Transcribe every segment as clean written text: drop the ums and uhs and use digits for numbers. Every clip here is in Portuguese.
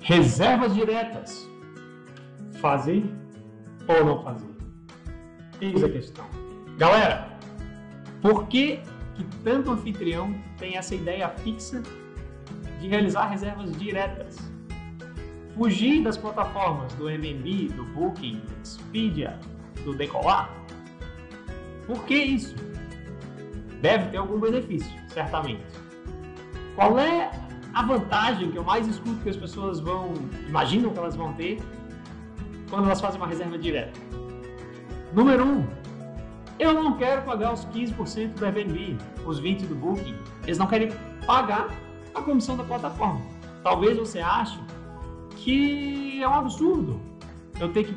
Reservas diretas. Fazer ou não fazer? Eis a questão. Galera, por que tanto anfitrião tem essa ideia fixa de realizar reservas diretas? Fugir das plataformas do Airbnb, do Booking, do Expedia, do Decolar? Por que isso? Deve ter algum benefício, certamente. Qual é a vantagem que eu mais escuto que as pessoas imaginam que elas vão ter quando elas fazem uma reserva direta? Número 1, eu não quero pagar os 15% do Airbnb, os 20% do Booking. Eles não querem pagar a comissão da plataforma. Talvez você ache que é um absurdo eu ter que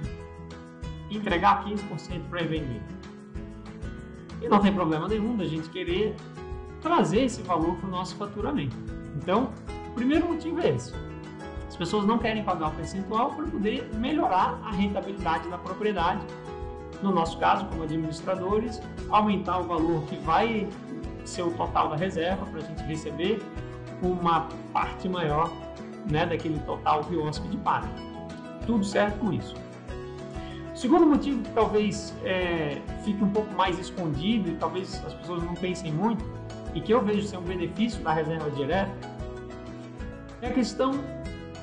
entregar 15% para o Airbnb. E não tem problema nenhum da gente querer trazer esse valor para o nosso faturamento. Então, o primeiro motivo é esse. As pessoas não querem pagar o percentual para poder melhorar a rentabilidade da propriedade. No nosso caso, como administradores, aumentar o valor que vai ser o total da reserva para a gente receber uma parte maior, né, daquele total que o hóspede paga. Tudo certo com isso. O segundo motivo que talvez fique um pouco mais escondido e talvez as pessoas não pensem muito e que eu vejo ser um benefício da reserva direta é a questão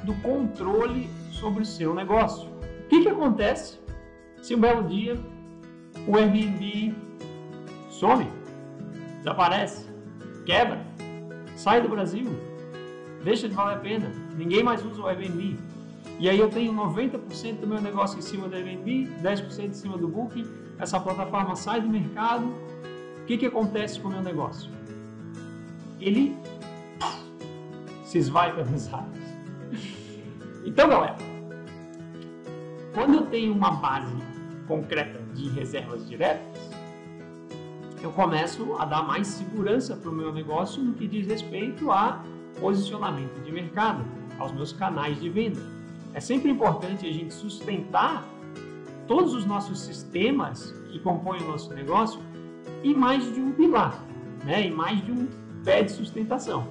do controle sobre o seu negócio. O que acontece se um belo dia o Airbnb some, desaparece, quebra, sai do Brasil, deixa de valer a pena, ninguém mais usa o Airbnb? E aí eu tenho 90% do meu negócio em cima do Airbnb, 10% em cima do Booking, essa plataforma sai do mercado, o que acontece com o meu negócio? Ele se esvai pelas águas. Então, galera, quando eu tenho uma base concreta de reservas diretas, eu começo a dar mais segurança para o meu negócio no que diz respeito a posicionamento de mercado, aos meus canais de venda. É sempre importante a gente sustentar todos os nossos sistemas que compõem o nosso negócio em mais de um pilar, né? Em mais de um pé de sustentação.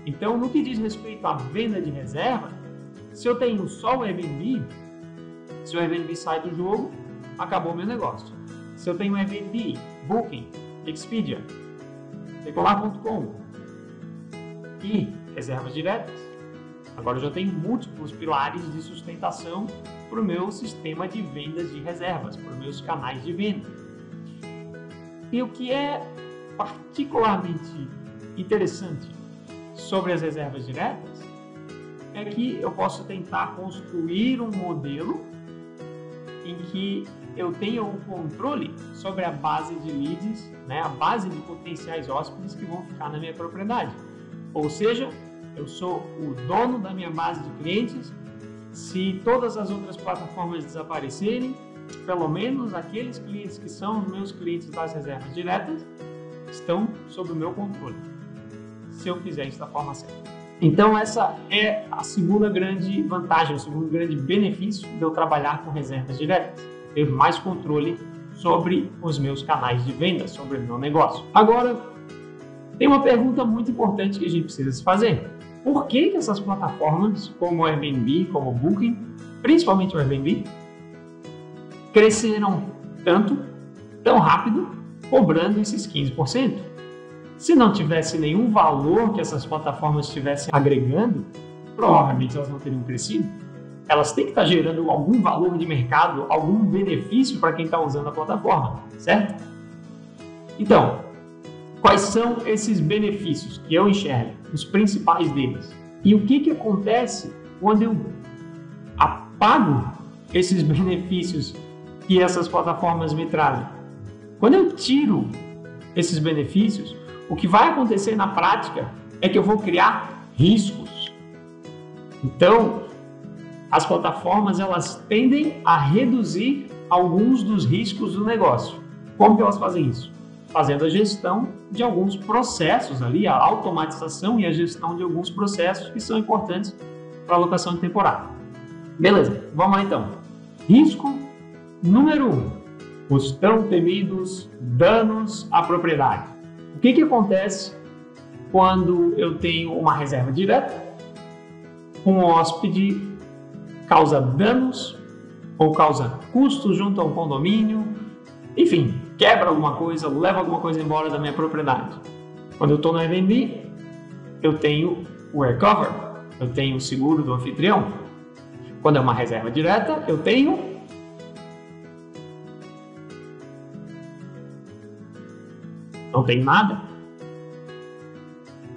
Então, no que diz respeito à venda de reserva, se eu tenho só o Airbnb, se o Airbnb sai do jogo, acabou o meu negócio. Se eu tenho Airbnb, Booking, Expedia, Decolar.com e reservas diretas, agora eu já tenho múltiplos pilares de sustentação para o meu sistema de vendas de reservas, para os meus canais de venda. E o que é particularmente interessante sobre as reservas diretas é que eu posso tentar construir um modelo em que eu tenha um controle sobre a base de leads, né, a base de potenciais hóspedes que vão ficar na minha propriedade. Ou seja, eu sou o dono da minha base de clientes. Se todas as outras plataformas desaparecerem, pelo menos aqueles clientes que são os meus clientes das reservas diretas estão sob o meu controle, se eu fizer isso da forma certa. Então essa é a segunda grande vantagem, o segundo grande benefício de eu trabalhar com reservas diretas, ter mais controle sobre os meus canais de venda, sobre o meu negócio. Agora, tem uma pergunta muito importante que a gente precisa se fazer. Por que essas plataformas, como o Airbnb, como o Booking, principalmente o Airbnb, cresceram tanto, tão rápido, cobrando esses 15%? Se não tivesse nenhum valor que essas plataformas estivessem agregando, provavelmente elas não teriam crescido. Elas têm que estar gerando algum valor de mercado, algum benefício para quem está usando a plataforma, certo? Então, quais são esses benefícios que eu enxergo, os principais deles? E o que acontece quando eu apago esses benefícios que essas plataformas me trazem? Quando eu tiro esses benefícios, o que vai acontecer na prática é que eu vou criar riscos. Então, as plataformas elas tendem a reduzir alguns dos riscos do negócio. Como que elas fazem isso? Fazendo a gestão de alguns processos ali, a automatização e a gestão de alguns processos que são importantes para a alocação de temporada. Beleza, vamos lá então. Risco número 1, os tão temidos danos à propriedade. O que acontece quando eu tenho uma reserva direta? Um hóspede causa danos ou causa custos junto a um condomínio, enfim, quebra alguma coisa, leva alguma coisa embora da minha propriedade. Quando eu estou no Airbnb, eu tenho o air cover, eu tenho o seguro do anfitrião. Quando é uma reserva direta, eu tenho não tenho nada.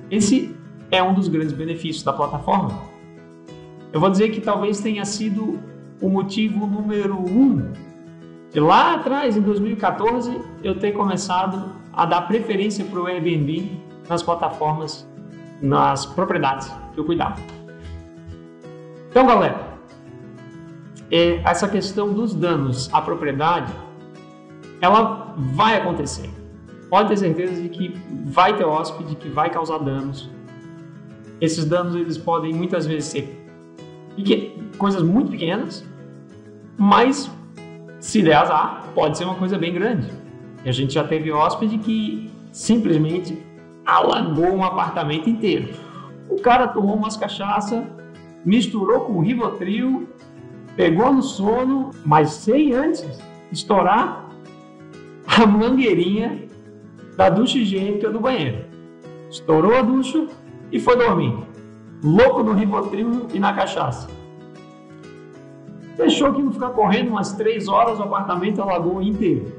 Esse é um dos grandes benefícios da plataforma. Eu vou dizer que talvez tenha sido o motivo número 1 de lá atrás, em 2014, eu ter começado a dar preferência para o Airbnb nas plataformas, nas propriedades que eu cuidava. Então, galera, essa questão dos danos à propriedade, ela vai acontecer. Pode ter certeza de que vai ter hóspede que vai causar danos. Esses danos eles podem muitas vezes ser coisas muito pequenas, mas se der azar, pode ser uma coisa bem grande. E a gente já teve hóspede que simplesmente alagou um apartamento inteiro. O cara tomou umas cachaças, misturou com Rivotril, pegou no sono, mas sem antes estourar a mangueirinha da ducha higiênica do banheiro. Estourou a ducha e foi dormir, louco no Rivotril e na cachaça. Deixou aquilo ficar correndo umas 3 horas, o apartamento alagou inteiro.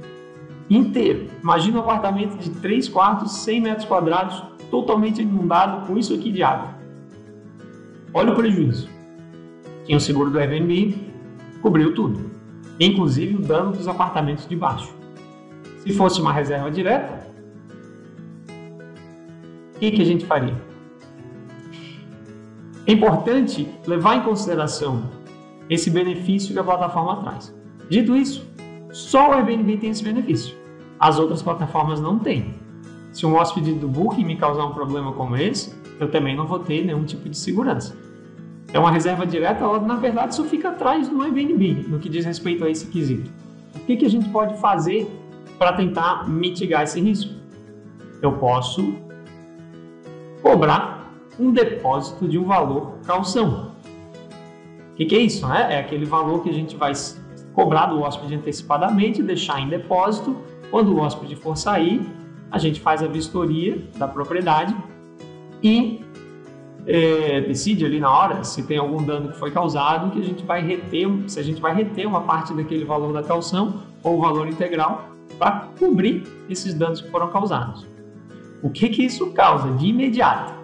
Imagina um apartamento de 3 quartos, 100 metros quadrados, totalmente inundado com isso aqui de água. Olha o prejuízo. Tinha o seguro do Airbnb, cobriu tudo, inclusive o dano dos apartamentos de baixo. Se fosse uma reserva direta, o que a gente faria? É importante levar em consideração esse benefício que a plataforma traz. Dito isso, só o Airbnb tem esse benefício. As outras plataformas não têm. Se um hóspede do Booking me causar um problema como esse, eu também não vou ter nenhum tipo de segurança. Então, uma reserva direta, ela, na verdade, só fica atrás do Airbnb, no que diz respeito a esse quesito. O que a gente pode fazer para tentar mitigar esse risco? Eu posso cobrar um depósito de um valor caução. O que é isso, né? É aquele valor que a gente vai cobrar do hóspede antecipadamente, deixar em depósito. Quando o hóspede for sair, a gente faz a vistoria da propriedade e decide ali na hora se tem algum dano que foi causado, que a gente vai reter, se a gente vai reter uma parte daquele valor da caução ou o valor integral para cobrir esses danos que foram causados. O que isso causa de imediato?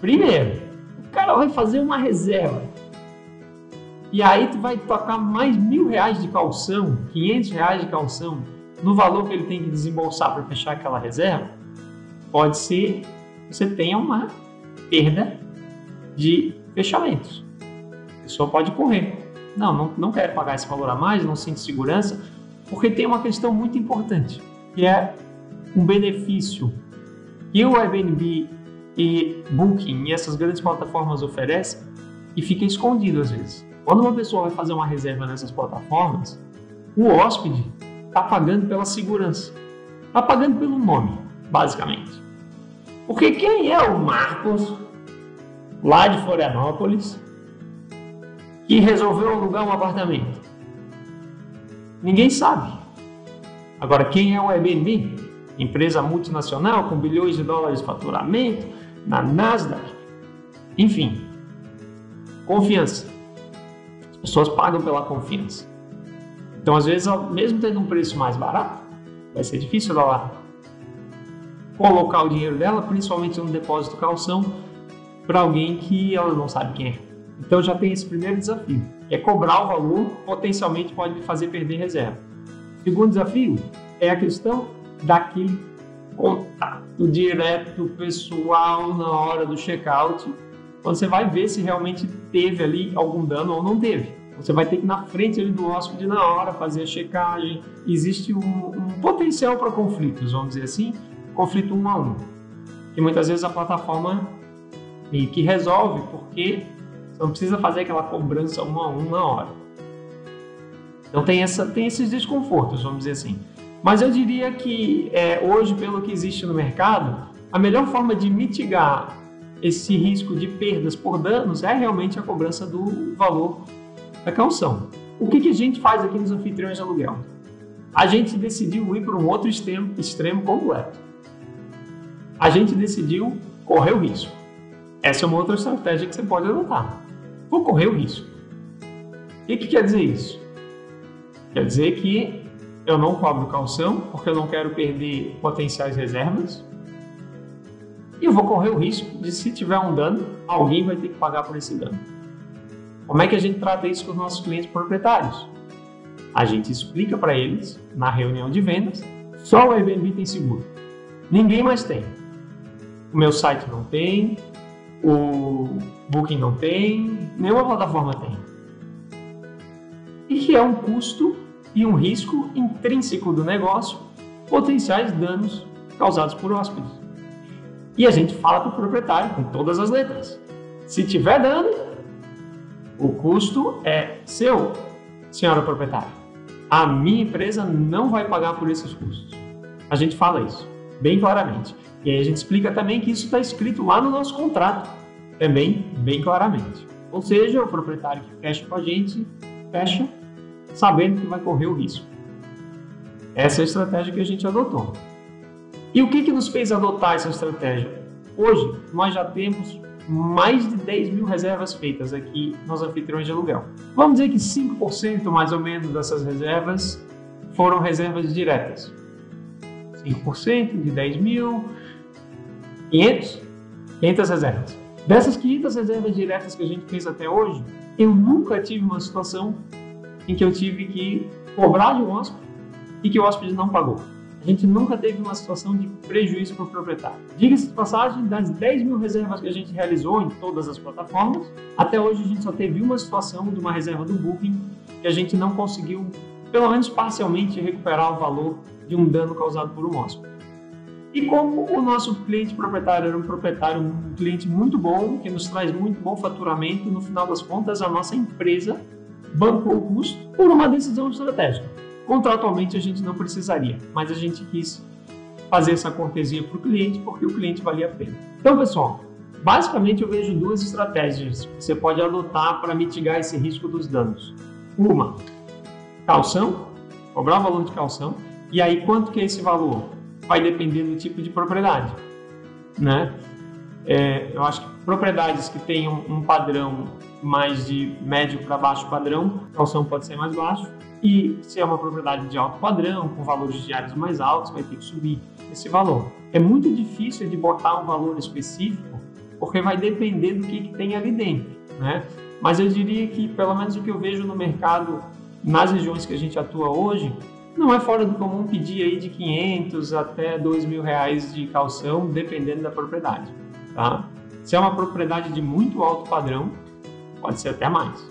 Primeiro, o cara vai fazer uma reserva. E aí tu vai tocar mais R$1.000 de calção, R$500 de calção, no valor que ele tem que desembolsar para fechar aquela reserva. Pode ser que você tenha uma perda de fechamentos. A pessoa pode correr. Não quero pagar esse valor a mais, não sinto segurança, porque tem uma questão muito importante, que é um benefício que o Airbnb e Booking e essas grandes plataformas oferecem e fica escondido às vezes. Quando uma pessoa vai fazer uma reserva nessas plataformas, o hóspede está pagando pela segurança, está pagando pelo nome, basicamente. Porque quem é o Marcos, lá de Florianópolis, que resolveu alugar um apartamento? Ninguém sabe. Agora, quem é o Airbnb? Empresa multinacional com bilhões de dólares de faturamento, na Nasdaq, enfim, confiança. As pessoas pagam pela confiança. Então, às vezes, mesmo tendo um preço mais barato, vai ser difícil ela colocar o dinheiro dela, principalmente no depósito calção, para alguém que ela não sabe quem é. Então, já tem esse primeiro desafio, que é cobrar o valor, potencialmente pode fazer perder reserva. O segundo desafio é a questão daquele contato direto pessoal na hora do check-out, quando você vai ver se realmente teve ali algum dano ou não teve. Você vai ter que ir na frente ali do hóspede na hora, fazer a checagem. Existe um potencial para conflitos, vamos dizer assim, conflito 1 a 1, que muitas vezes a plataforma meio que resolve, porque você não precisa fazer aquela cobrança 1 a 1 na hora. Então tem esses desconfortos, vamos dizer assim. Mas eu diria que hoje, pelo que existe no mercado, a melhor forma de mitigar esse risco de perdas por danos é realmente a cobrança do valor da caução. O que a gente faz aqui nos anfitriões de aluguel? A gente decidiu ir para um outro extremo completo. A gente decidiu correr o risco. Essa é uma outra estratégia que você pode adotar. Vou correr o risco. O que quer dizer isso? Quer dizer que eu não cobro caução porque eu não quero perder potenciais reservas. E eu vou correr o risco de, se tiver um dano, alguém vai ter que pagar por esse dano. Como é que a gente trata isso com os nossos clientes proprietários? A gente explica para eles, na reunião de vendas, só o Airbnb tem seguro. Ninguém mais tem. O meu site não tem, o Booking não tem, nenhuma plataforma tem. E que é um custo e um risco intrínseco do negócio, potenciais danos causados por hóspedes. E a gente fala para o proprietário com todas as letras. Se tiver dano, o custo é seu, senhora proprietária. A minha empresa não vai pagar por esses custos. A gente fala isso bem claramente. E aí a gente explica também que isso está escrito lá no nosso contrato, também bem claramente. Ou seja, o proprietário que fecha com a gente, fecha sabendo que vai correr o risco. Essa é a estratégia que a gente adotou. E o que nos fez adotar essa estratégia? Hoje, nós já temos mais de 10 mil reservas feitas aqui nos anfitriões de aluguel. Vamos dizer que 5% mais ou menos dessas reservas foram reservas diretas. 5% de 10 mil, 500 reservas. Dessas 500 reservas diretas que a gente fez até hoje, eu nunca tive uma situação em que eu tive que cobrar de um hóspede e que o hóspede não pagou. A gente nunca teve uma situação de prejuízo para o proprietário. Diga-se de passagem, das 10 mil reservas que a gente realizou em todas as plataformas, até hoje a gente só teve uma situação de uma reserva do Booking que a gente não conseguiu, pelo menos parcialmente, recuperar o valor de um dano causado por um hóspede. E como o nosso cliente proprietário era um cliente muito bom, que nos traz muito bom faturamento, no final das contas a nossa empresa bancou o custo por uma decisão estratégica. Contratualmente a gente não precisaria, mas a gente quis fazer essa cortesia para o cliente porque o cliente valia a pena. Então, pessoal, basicamente eu vejo duas estratégias que você pode adotar para mitigar esse risco dos danos. Uma, caução, cobrar o valor de caução. E aí, quanto que é esse valor? Vai depender do tipo de propriedade, né? Eu acho que propriedades que tenham um padrão mais de médio para baixo padrão, a caução pode ser mais baixo. E se é uma propriedade de alto padrão, com valores diários mais altos, vai ter que subir esse valor. É muito difícil de botar um valor específico, porque vai depender do que tem ali dentro, né? Mas eu diria que, pelo menos o que eu vejo no mercado, nas regiões que a gente atua hoje, não é fora do comum pedir aí de 500 até 2 mil reais de caução, dependendo da propriedade, tá? Se é uma propriedade de muito alto padrão, pode ser até mais,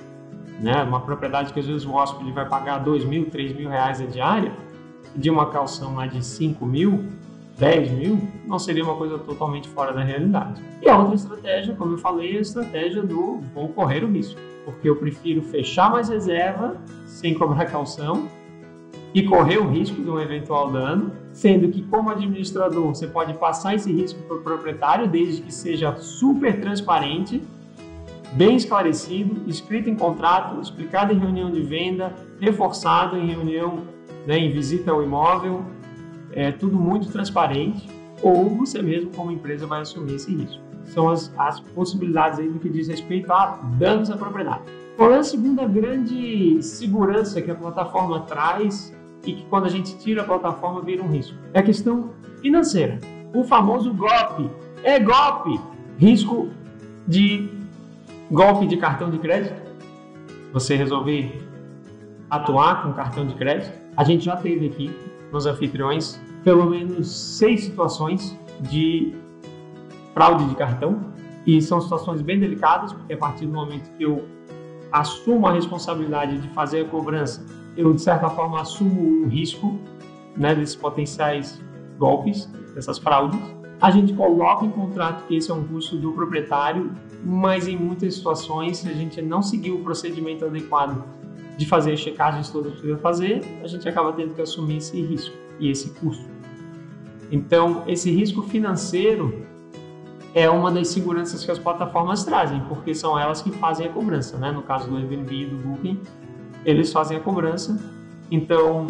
né? Uma propriedade que às vezes o hóspede vai pagar 2 mil, 3 mil reais a diária, de uma caução lá de 5 mil, 10 mil, não seria uma coisa totalmente fora da realidade. E a outra estratégia, como eu falei, é a estratégia do vou correr o risco, porque eu prefiro fechar mais reserva sem cobrar caução e correr o risco de um eventual dano, sendo que como administrador você pode passar esse risco para o proprietário desde que seja super transparente, bem esclarecido, escrito em contrato, explicado em reunião de venda, reforçado em reunião, né, em visita ao imóvel, tudo muito transparente, ou você mesmo como empresa vai assumir esse risco. São as possibilidades aí no que diz respeito a danos à propriedade. Qual é a segunda grande segurança que a plataforma traz e que quando a gente tira a plataforma vira um risco? É a questão financeira. O famoso golpe. É golpe! Risco de golpe de cartão de crédito. Você resolver atuar com cartão de crédito. A gente já teve aqui nos anfitriões pelo menos 6 situações de fraude de cartão. E são situações bem delicadas, porque a partir do momento que eu assumo a responsabilidade de fazer a cobrança, eu de certa forma assumo o risco, né, desses potenciais golpes, dessas fraudes. A gente coloca em contrato que esse é um custo do proprietário, mas em muitas situações, se a gente não seguir o procedimento adequado de fazer as checagens todas que precisa fazer, a gente acaba tendo que assumir esse risco e esse custo. Então, esse risco financeiro é uma das seguranças que as plataformas trazem, porque são elas que fazem a cobrança, né? No caso do Airbnb e do Booking, eles fazem a cobrança, então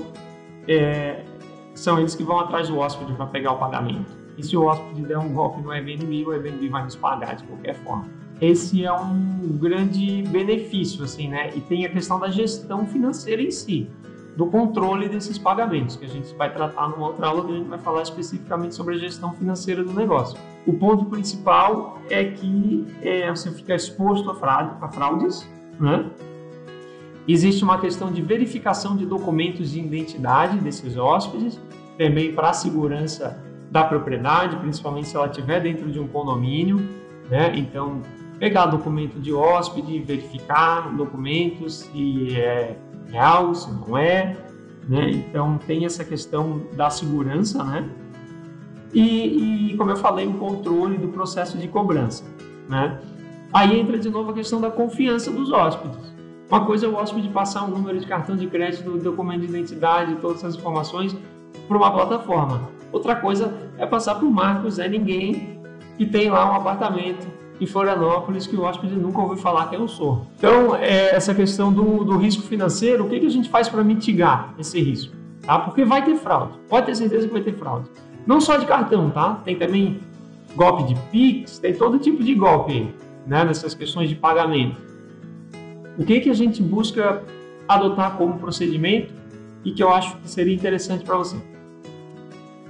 são eles que vão atrás do hóspede para pegar o pagamento. E se o hóspede der um golpe no Airbnb, o Airbnb vai nos pagar de qualquer forma. Esse é um grande benefício, assim, né? E tem a questão da gestão financeira em si, do controle desses pagamentos, que a gente vai tratar numa outra aula, que a gente vai falar especificamente sobre a gestão financeira do negócio. O ponto principal é que você fica exposto a fraudes, né? Existe uma questão de verificação de documentos de identidade desses hóspedes, também para a segurança da propriedade, principalmente se ela estiver dentro de um condomínio, né? Então, pegar documento de hóspede, verificar documentos se é real, se não é, né? Então tem essa questão da segurança, né? E como eu falei, o controle do processo de cobrança, né? Aí entra de novo a questão da confiança dos hóspedes. Uma coisa é o hóspede passar um número de cartão de crédito, documento de identidade, todas essas informações para uma plataforma. Outra coisa é passar para o Marcos Zé Ninguém, que tem lá um apartamento em Florianópolis que o hóspede nunca ouviu falar quem eu sou. Então, essa questão do risco financeiro, o que a gente faz para mitigar esse risco? Tá? Porque vai ter fraude, pode ter certeza que vai ter fraude. Não só de cartão, tá? Tem também golpe de Pix, tem todo tipo de golpe aí, né? Nessas questões de pagamento. O que a gente busca adotar como procedimento e que eu acho que seria interessante para você?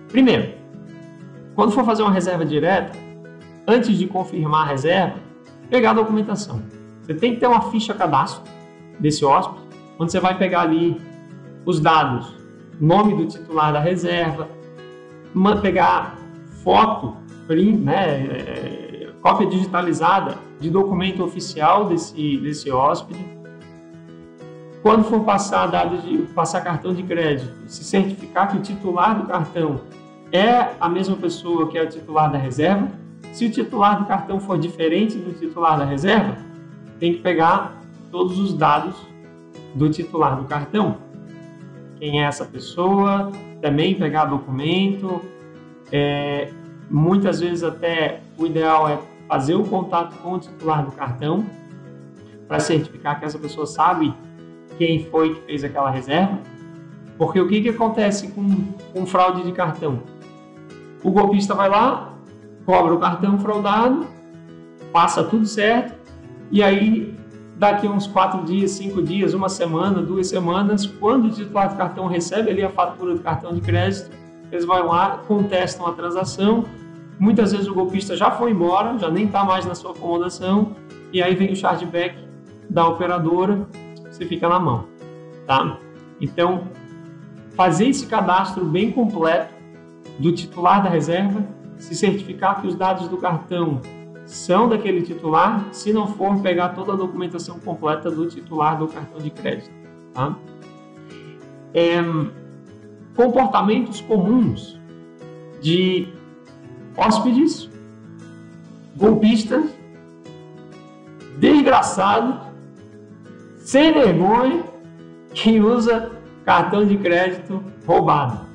Primeiro, quando for fazer uma reserva direta, antes de confirmar a reserva, pegar a documentação. Você tem que ter uma ficha cadastro desse hóspede, onde você vai pegar ali os dados, nome do titular da reserva, pegar foto, print, né, cópia digitalizada de documento oficial desse hóspede. Quando for passar cartão de crédito, se certificar que o titular do cartão é a mesma pessoa que é o titular da reserva. Se o titular do cartão for diferente do titular da reserva, tem que pegar todos os dados do titular do cartão. Quem é essa pessoa, também pegar documento. Muitas vezes até o ideal é fazer o contato com o titular do cartão para certificar que essa pessoa sabe quem foi que fez aquela reserva. Porque o que acontece com fraude de cartão? O golpista vai lá, cobra o cartão fraudado, passa tudo certo, e aí daqui uns 4 dias, 5 dias, 1 semana, 2 semanas, quando o titular do cartão recebe ali a fatura do cartão de crédito, eles vão lá, contestam a transação, muitas vezes o golpista já foi embora, já nem está mais na sua acomodação, e aí vem o chargeback da operadora, você fica na mão, tá? Então, fazer esse cadastro bem completo do titular da reserva, se certificar que os dados do cartão são daquele titular, se não for, pegar toda a documentação completa do titular do cartão de crédito. Tá? Comportamentos comuns de hóspedes, golpistas, desgraçados, sem vergonha, que usa cartão de crédito roubado.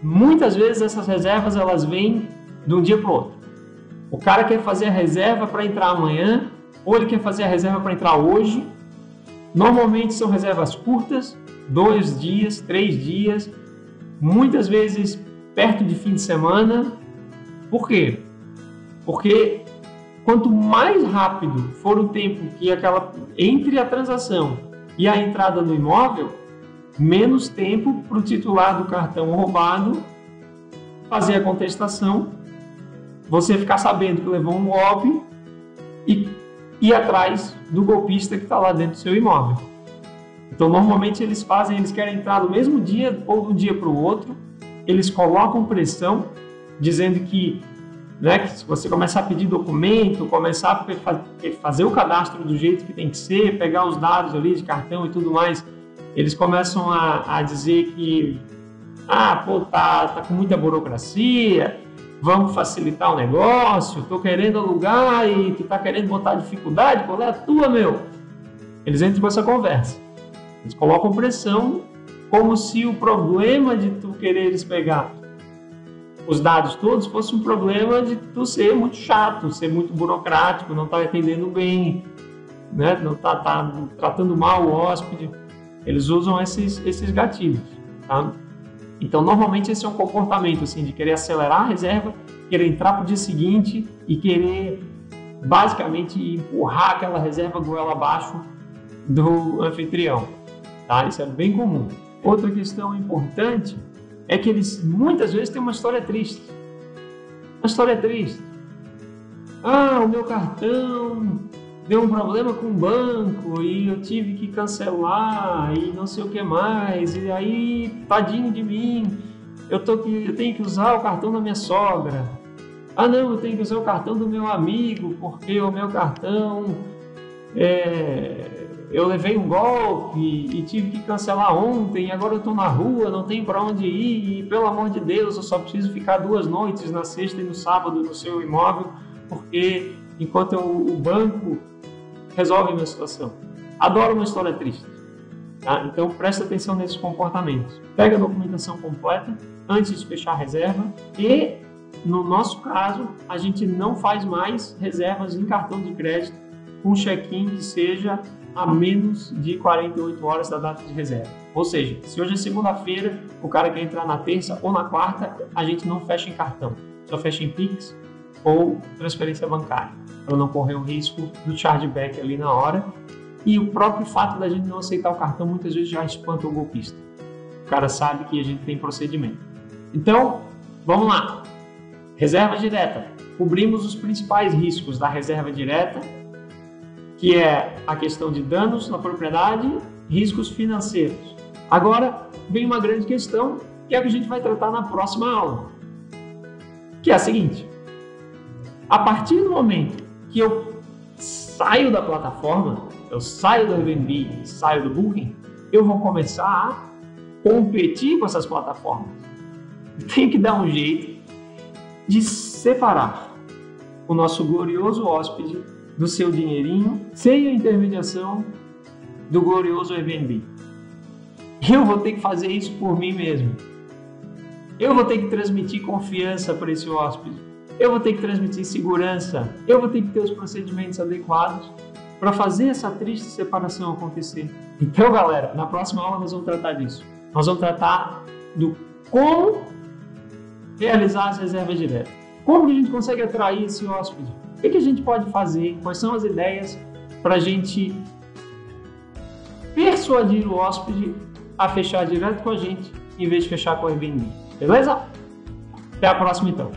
Muitas vezes essas reservas elas vêm de um dia para o outro. O cara quer fazer a reserva para entrar amanhã, ou ele quer fazer a reserva para entrar hoje. Normalmente são reservas curtas, 2 dias, 3 dias, muitas vezes perto de fim de semana. Por quê? Porque quanto mais rápido for o tempo que entre a transação e a entrada no imóvel, menos tempo para o titular do cartão roubado fazer a contestação, você ficar sabendo que levou um golpe e ir atrás do golpista que está lá dentro do seu imóvel. Então, normalmente eles querem entrar no mesmo dia ou de um dia para o outro, eles colocam pressão, dizendo que se você começar a pedir documento, começar a fazer o cadastro do jeito que tem que ser, pegar os dados ali de cartão e tudo mais, eles começam a dizer que tá com muita burocracia, vamos facilitar o negócio, tô querendo alugar e tu tá querendo botar dificuldade, qual é a tua, meu? Eles entram com essa conversa. Eles colocam pressão como se o problema de tu quereres pegar os dados todos fosse um problema de tu ser muito chato, ser muito burocrático, não estar atendendo bem, né? Não tá tratando mal o hóspede. Eles usam esses gatilhos, tá? Então, normalmente esse é um comportamento assim, de querer acelerar a reserva, querer entrar para o dia seguinte e querer basicamente empurrar aquela reserva goela abaixo do anfitrião, tá? Isso é bem comum. Outra questão importante é que eles muitas vezes têm uma história triste. Uma história triste. Ah, o meu cartão deu um problema com o banco e eu tive que cancelar e não sei o que mais. E aí, tadinho de mim, eu tenho que usar o cartão da minha sogra. Ah não, eu tenho que usar o cartão do meu amigo porque o meu cartão eu levei um golpe e tive que cancelar ontem, agora eu estou na rua, não tenho para onde ir e pelo amor de Deus eu só preciso ficar 2 noites na sexta e no sábado no seu imóvel porque enquanto o banco resolve a minha situação. Adoro uma história triste. Tá? Então presta atenção nesses comportamentos. Pega a documentação completa antes de fechar a reserva e, no nosso caso, a gente não faz mais reservas em cartão de crédito com check-in que seja a menos de 48 horas da data de reserva. Ou seja, se hoje é segunda-feira, o cara quer entrar na terça ou na quarta, a gente não fecha em cartão, só fecha em Pix ou transferência bancária, para não correr o risco do chargeback ali na hora. E o próprio fato da gente não aceitar o cartão muitas vezes já espanta o golpista. O cara sabe que a gente tem procedimento. Então, vamos lá. Reserva direta. Cobrimos os principais riscos da reserva direta, que é a questão de danos na propriedade, riscos financeiros. Agora, vem uma grande questão, que é a que a gente vai tratar na próxima aula, que é a seguinte: a partir do momento que eu saio da plataforma, eu saio do Airbnb, saio do Booking, eu vou começar a competir com essas plataformas. Tem que dar um jeito de separar o nosso glorioso hóspede do seu dinheirinho sem a intermediação do glorioso Airbnb. Eu vou ter que fazer isso por mim mesmo. Eu vou ter que transmitir confiança para esse hóspede. Eu vou ter que transmitir segurança. Eu vou ter que ter os procedimentos adequados para fazer essa triste separação acontecer. Então, galera, na próxima aula nós vamos tratar disso. Nós vamos tratar do como realizar as reservas diretas. Como que a gente consegue atrair esse hóspede? O que a gente pode fazer? Quais são as ideias para a gente persuadir o hóspede a fechar direto com a gente em vez de fechar com o Airbnb? Beleza? Até a próxima então.